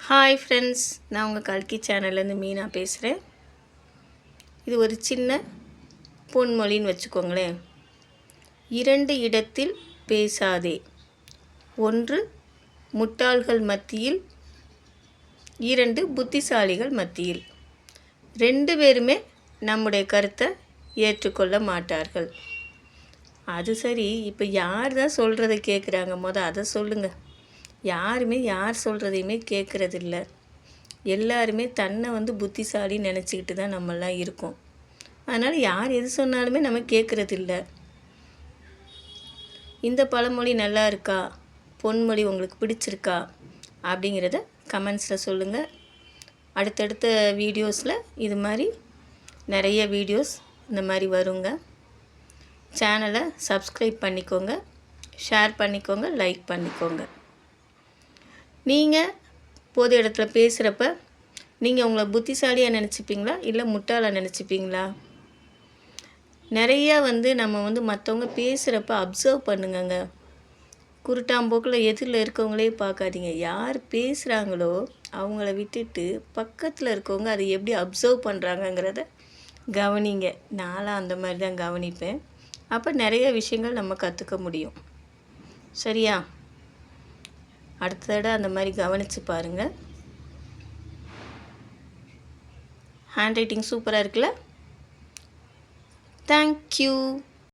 Hi friends, நான் உங்கள் கல்கி சேனல்லேருந்து மீனா பேசுகிறேன். இது ஒரு சின்ன பொன்மொழின்னு வச்சுக்கோங்களேன். 2 இடத்தில் பேசாதே, ஒன்று முட்டாள்கள் மத்தியில், 2 புத்திசாலிகள் மத்தியில். 2 பேருமே நம்முடைய கருத்தை ஏற்றுக்கொள்ள மாட்டார்கள். அது சரி, இப்போ யார் தான் சொல்கிறத கேட்குறாங்க? அதை சொல்லுங்கள். யாருமே யார் சொல்கிறதையுமே கேட்குறதில்ல. எல்லாருமே தன்னை புத்திசாலின்னு நினச்சிக்கிட்டு தான் நம்மெல்லாம் இருக்கோம். அதனால் யார் எது சொன்னாலுமே நம்ம கேட்குறதில்ல. இந்த பழமொழி நல்லா இருக்கா, பொன்மொழி உங்களுக்கு பிடிச்சிருக்கா அப்படிங்கிறத கமெண்ட்ஸில் சொல்லுங்கள். அடுத்தடுத்த வீடியோஸில் இது மாதிரி நிறைய வீடியோஸ் இந்த மாதிரி வருங்க. சேனலை சப்ஸ்கிரைப் பண்ணிக்கோங்க, ஷேர் பண்ணிக்கோங்க, லைக் பண்ணிக்கோங்க. நீங்கள் பொது இடத்துல பேசுகிறப்ப நீங்கள் உங்களை புத்திசாலியாக நினச்சிப்பீங்களா, இல்லை முட்டாளாக நினச்சிப்பீங்களா? நிறையா நம்ம மற்றவங்க பேசுகிறப்ப அப்சர்வ் பண்ணுங்கங்க. குருட்டாம்போக்கில் எதிரில் இருக்கவங்களே பார்க்காதீங்க. யார் பேசுகிறாங்களோ அவங்கள விட்டுட்டு பக்கத்தில் இருக்கவங்க அதை எப்படி அப்சர்வ் பண்ணுறாங்கங்கிறத கவனிங்க. நான்லாம் அந்த மாதிரி தான் கவனிப்பேன். அப்போ நிறைய விஷயங்கள் நம்ம கற்றுக்க முடியும். சரியா? அடுத்த தடவை அந்த மாதிரி கவனித்து பாருங்கள். ஹேண்ட் ரைட்டிங் சூப்பராக இருக்குல்ல? தேங்க்யூ.